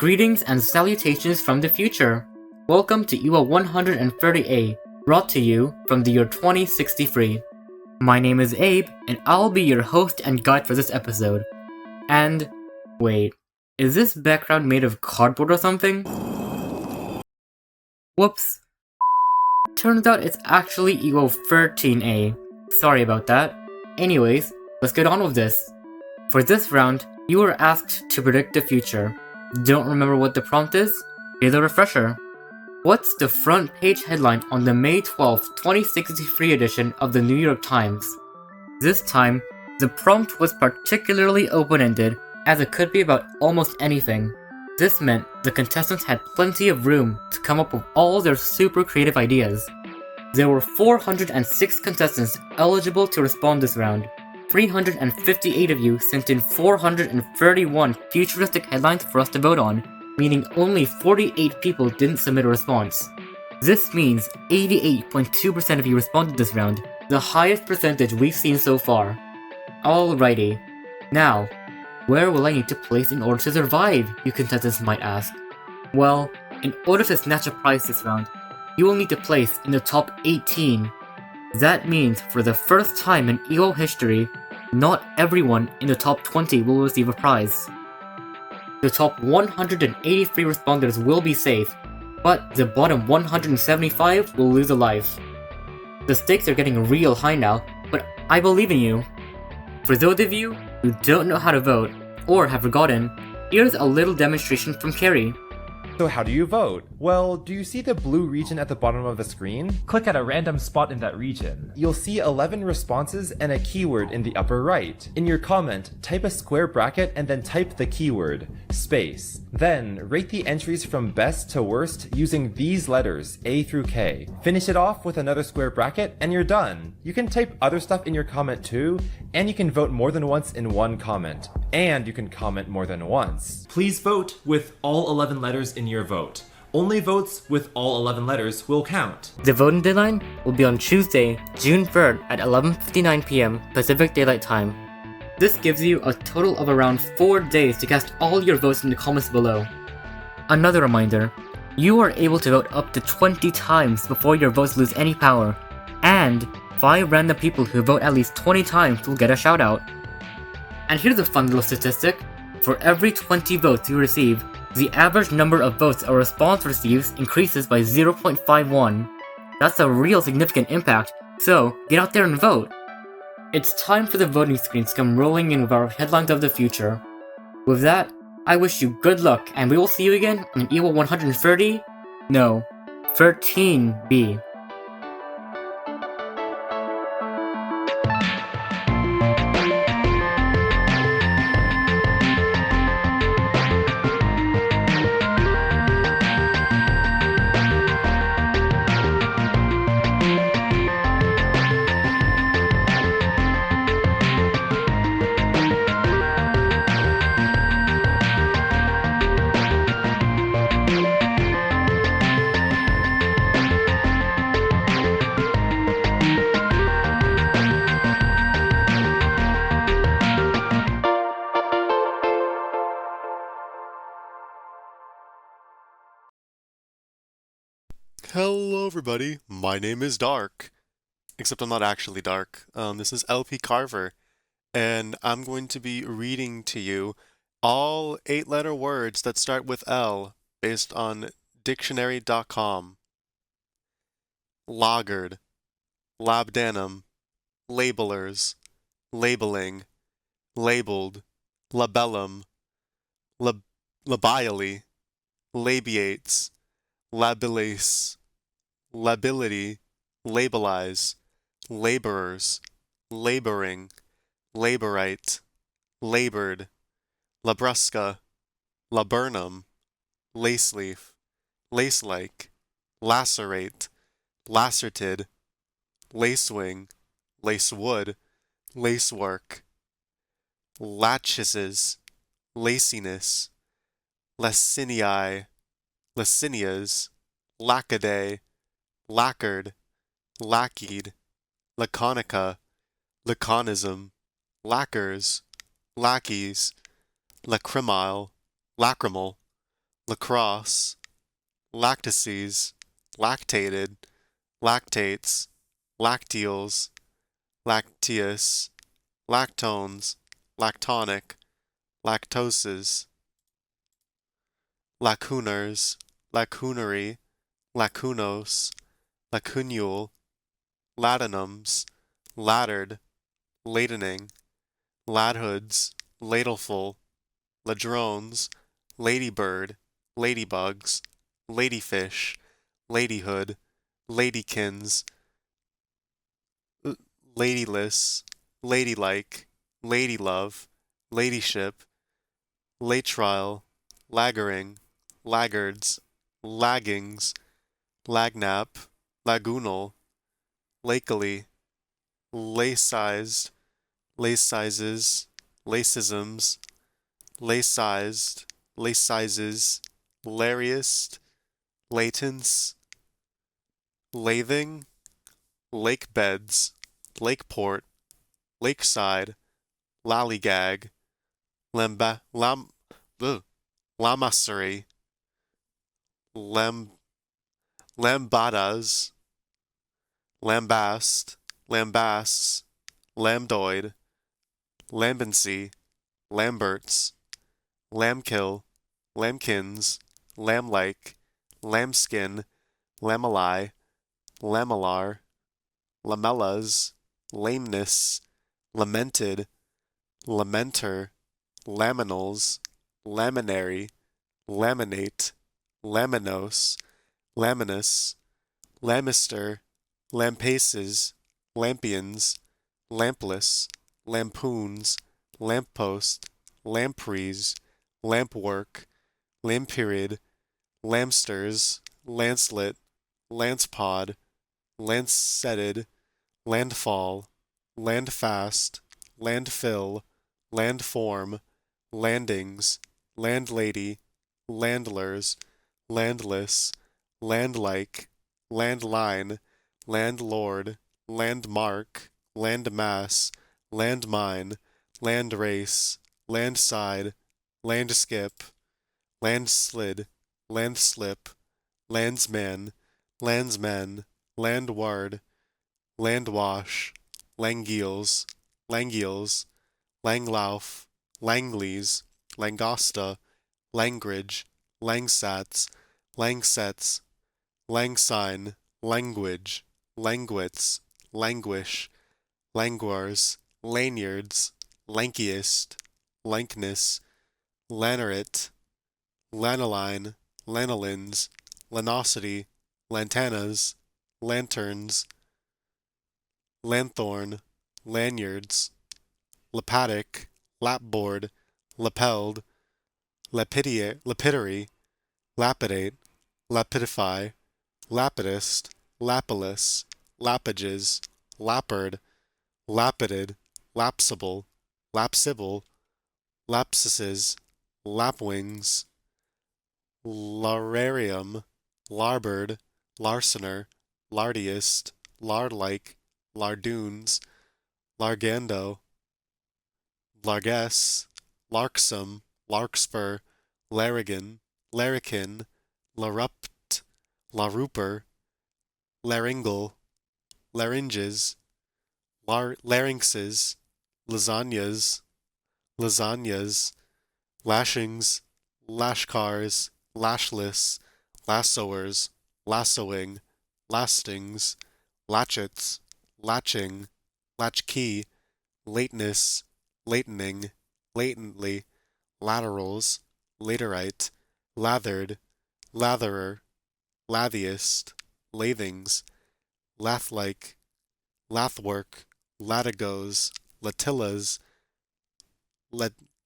Greetings and salutations from the future. Welcome to ewow 130A, brought to you from the year 2063. My name is Abe, and I'll be your host and guide for this episode. And, wait, is this background made of cardboard or something? Whoops. Turns out it's actually ewow 13A. Sorry about that. Anyways, let's get on with this. For this round, you were asked to predict the future. Don't remember what the prompt is? Here's a refresher. What's the front page headline on the May 12th, 2063 edition of the New York Times? This time, the prompt was particularly open-ended, as it could be about almost anything. This meant the contestants had plenty of room to come up with all their super creative ideas. There were 406 contestants eligible to respond this round. 358 of you sent in 431 futuristic headlines for us to vote on, meaning only 48 people didn't submit a response. This means 88.2% of you responded this round, the highest percentage we've seen so far. Alrighty. Now, where will I need to place in order to survive, you contestants might ask? Well, in order to snatch a prize this round, you will need to place in the top 18. That means for the first time in ewow history, not everyone in the top 20 will receive a prize. The top 183 responders will be safe, but the bottom 175 will lose a life. The stakes are getting real high now, but I believe in you. For those of you who don't know how to vote, or have forgotten, here's a little demonstration from Carrie. So how do you vote? Well, do you see the blue region at the bottom of the screen? Click at a random spot in that region. You'll see 11 responses and a keyword in the upper right. In your comment, type a square bracket and then type the keyword, space. Then, rate the entries from best to worst using these letters, A through K. Finish it off with another square bracket and you're done. You can type other stuff in your comment too, and you can vote more than once in one comment. And you can comment more than once. Please vote with all 11 letters in your vote. Only votes with all 11 letters will count. The voting deadline will be on Tuesday, June 3rd at 11:59 p.m. Pacific Daylight Time. This gives you a total of around 4 days to cast all your votes in the comments below. Another reminder, you are able to vote up to 20 times before your votes lose any power, and 5 random people who vote at least 20 times will get a shout out. And here's a fun little statistic. For every 20 votes you receive, the average number of votes a response receives increases by 0.51. That's a real significant impact, so get out there and vote. It's time for the voting screens to come rolling in with our headlines of the future. With that, I wish you good luck, and we will see you again in ewow 130? No, 13B. Hello everybody, my name is Dark. Except I'm not actually Dark. This is Lpcarver, and I'm going to be reading to you all 8-letter words that start with L, based on dictionary.com. Laggard, labdanum, labelers, labeling, labeled, labellum, labially, labiates, labillase, lability, labelize, laborers, laboring, laborite, labored, labrusca, laburnum, laceleaf, lacelike, lacerate, lacerted, lacewing, lacewood, lacework, lachesis, laciness, lacinii, lacinias, lackaday, lacquered, lackeyed, laconica, laconism, lacquers, lackeys, lacrymal, lacrosse, lactices, lactated, lactates, lacteals, lacteus, lactones, lactonic, lactoses, lacunars, lacunary, lacunos, lacunule, latinums, laddered, ladening, ladhoods, ladleful, ladrones, ladybird, ladybugs, ladyfish, ladyhood, ladykins, ladyless, ladylike, ladylove, ladyship, latrial, laggering, laggards, laggings, lagnap, lagoonal, lacily, lace-sized, lace-sizes, lacisms, lace-sized, lace-sizes, lariest, latence, lathing, lake beds, lakeport, lakeside, lollygag, lamassery, lambadas, lambast, lambasts, lambdoid, lambency, lamberts, lambkill, lambkins, lamblike, lambskin, lameli, lamellar, lamellas, lameness, lamented, lamenter, laminals, laminary, laminate, laminos, laminus, lamister, lampaces, lampions, lampless, lampoons, lamppost, lampreys, lampwork, lamperiod, lamsters, lancelet, lancepod, lanceted, landfall, landfast, landfill, landform, landings, landlady, landlers, landless, landlike, landline, landlord, landmark, landmass, landmine, landrace, landside, landskip, landslid, landslip, landsman, landsmen, landward, landwash, langeels, langeels, langlauf, langlies, langosta, langridge, langsats, langsets, langsine, language, languits, languish, languars, lanyards, lankiest, lankness, lanaret, lanoline, lanolins, lanosity, lantanas, lanterns, lanthorn, lanyards, lapatic, lapboard, lapelled, lapidary, lapidate, lapidify, lapidist, lapillus, lapages, lapard, lapided, lapsible, lapsible, lapsises, lapwings, lararium, larbird, larcener, lardiest, lardlike, lardoons, largando, largess, larksome, larkspur, larrigan, larrikin, larupt, laruper, laryngal, larynges, larynxes, lasagnas, lasagnas, lashings, lashcars, lashless, lassoers, lassoing, lastings, latchets, latching, latchkey, lateness, latening, latently, laterals, laterite, lathered, latherer, lathiest, lathings, lathlike, lathwork, latigos, latillas,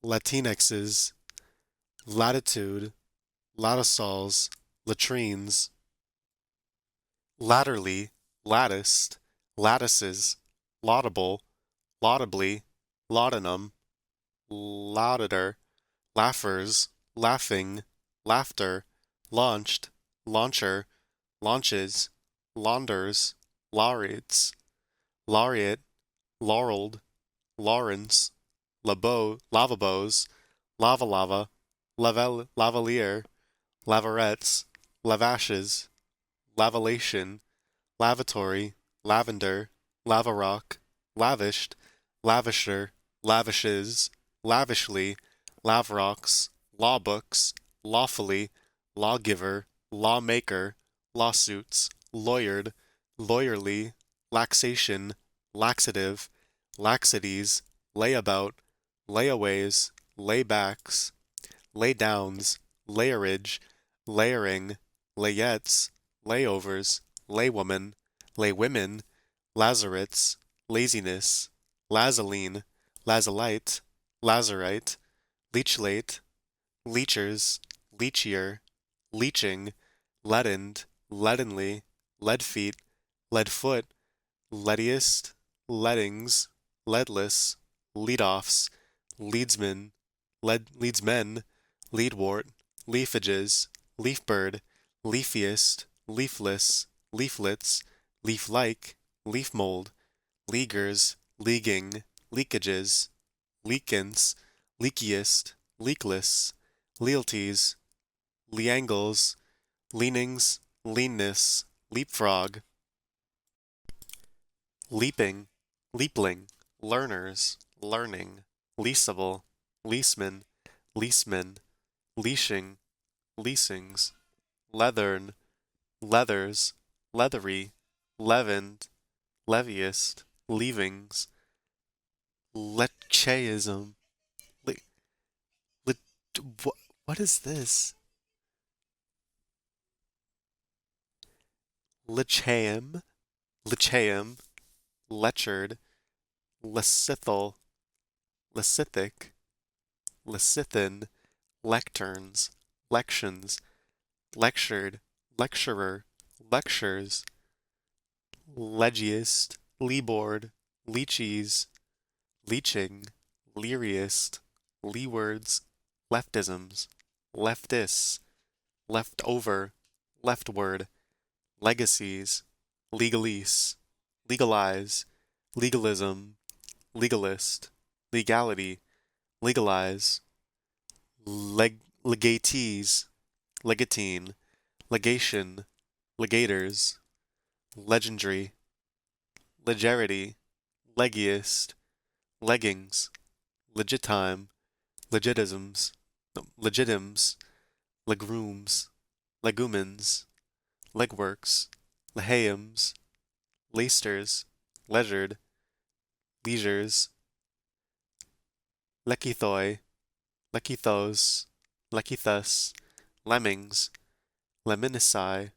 latinxes, latitude, latisols, latrines, latterly, latticed, lattices, laudable, laudably, laudanum, laudator, laughers, laughing, laughter, launched, launcher, launches, launders, laureates, laureate, laureled, Lawrence, lavabos, lava, lavalier, lavarettes, lavashes, lavalation, lavatory, lavender, lavarock, lavished, lavisher, lavishes, lavishly, lavrocks, lawbooks, lawfully, lawgiver, lawmaker, lawsuits, lawyered, lawyerly, laxation, laxative, laxities, layabout, layaways, laybacks, laydowns, layerage, layering, layettes, layovers, laywoman, laywomen, lazarets, laziness, lazoline, lazolite, lazarite, leechlate, leechers, leechier, leeching, leadened, leadenly, leadfeet, leadfoot, leadiest, leadings, leadless, leadoffs, leadsmen, leadsmen, leadwort, leafages, leafbird, leafiest, leafless, leaflets, leaf-like, leaf mold, leaguers, leaguing, leakages, leakins, leakiest, leakless, lealties, leangles, leanings, leanness, leapfrog, leaping, leapling, learners, learning, leasable, leaseman, leaseman, leashing, leasings, leathern, leathers, leathery, leavened, leviest, leavings, lecheism, le, le, what is this? Lecheum, lecheum, lectured, lecithal, lecithic, lecithin, lecterns, lections, lectured, lecturer, lectures, legiest, leaboard, leechies, leeching, leariest, leewards, leftisms, leftists, leftover, leftward, legacies, legalese, legalize, legalism, legalist, legality, legalize, legatees, legatine, legation, legators, legendary, legerity, legiest, leggings, legitime, legitisms, no, legitims, legrooms, legumens, legworks, leheums, leasters, leisured, leisures, lekithoi, lekithos, lekithus, lemmings, lemonici,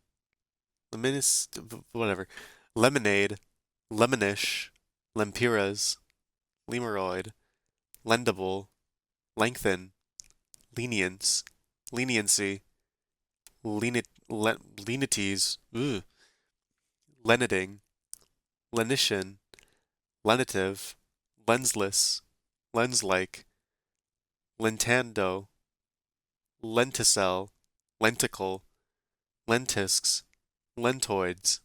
leminis, whatever, lemonade, lemonish, lempiras, lemeroid, lendable, lengthen, lenience, leniency, lenities, leniting, lenition, lenitive, lensless, lens-like, lentando, lenticel, lenticle, lentisks, lentoids,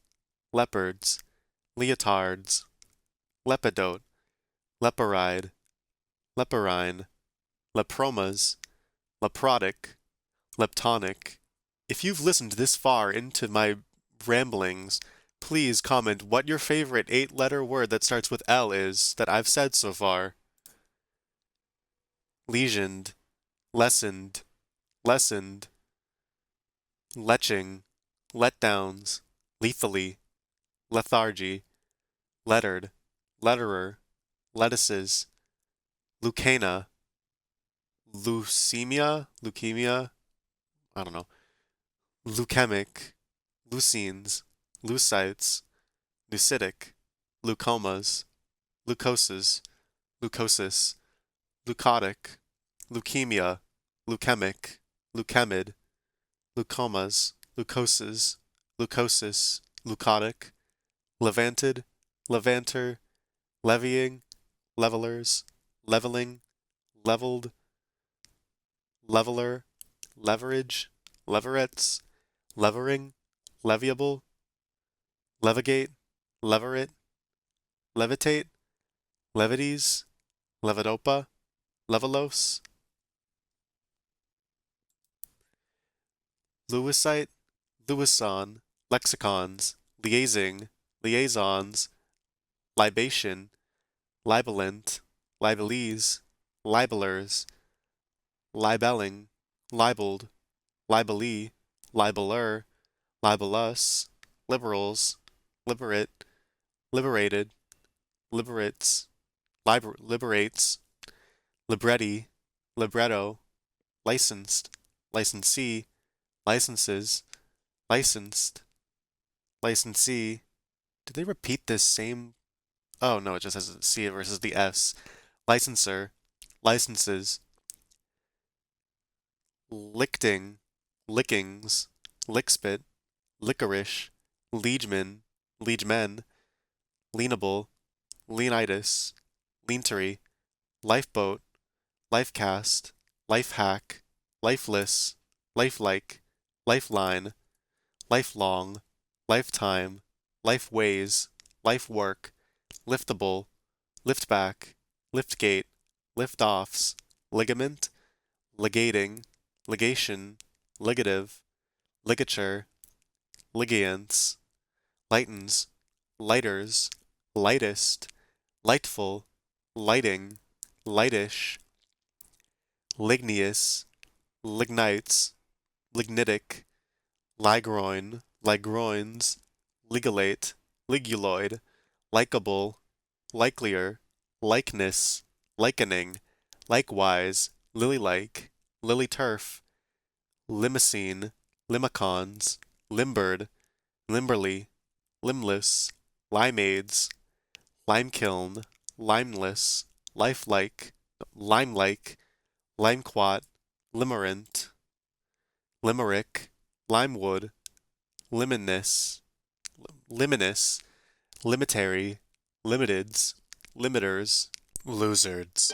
leopards, leotards, lepidote, leporide, leporine, lepromas, leprotic, leptonic. If you've listened this far into my ramblings, please comment what your favorite 8-letter word that starts with L is that I've said so far. Lesioned, lessened, lessened, leching, letdowns, lethally, lethargy, lettered, letterer, lettuces, lucana, leukemia, I don't know, leukemic, leucines, leucites, leucitic, leucomas, leucoses, leucosis, leucotic, leukemia, leukemic, leukemid, leucomas, leucoses, leucosis, leucotic, levanted, levanter, levying, levelers, leveling, leveled, leveler, leverage, leverets, levering, leviable, levigate, leverett, levitate, levities, levodopa, levolos, Lewisite, Lewisson, lexicons, liaising, liaisons, libation, libelant, libelese, libelers, libeling, libeled, libelee, libeler, libelus, liberals, liberate, liberated, liberates, liberates, libretti, libretto, licensed, licensee, licenses, licensed, licensee. Did they repeat this same? Oh no, it just has a C versus the S. Licenser, licenses, lichting, lickings, lickspit, licorice, liegeman, liegemen, leanable, leanitis, leantery, lifeboat, lifecast, lifehack, lifeless, lifelike, lifeline, lifelong, lifetime, lifeways, lifework, liftable, liftback, liftgate, liftoffs, ligament, ligating, ligation, ligative, ligature, ligants, lightens, lighters, lightest, lightful, lighting, lightish, ligneous, lignites, lignitic, ligroin, ligroins, ligulate, liguloid, likable, likelier, likeness, likening, likewise, lily-like, lily-turf, limousin, limicons, limbered, limberly, limbless, limeades, limekiln, limeless, lifelike, limelike, limequat, limerent, limerick, limewood, liminous, liminous, limitary, limiteds, limiters, losards.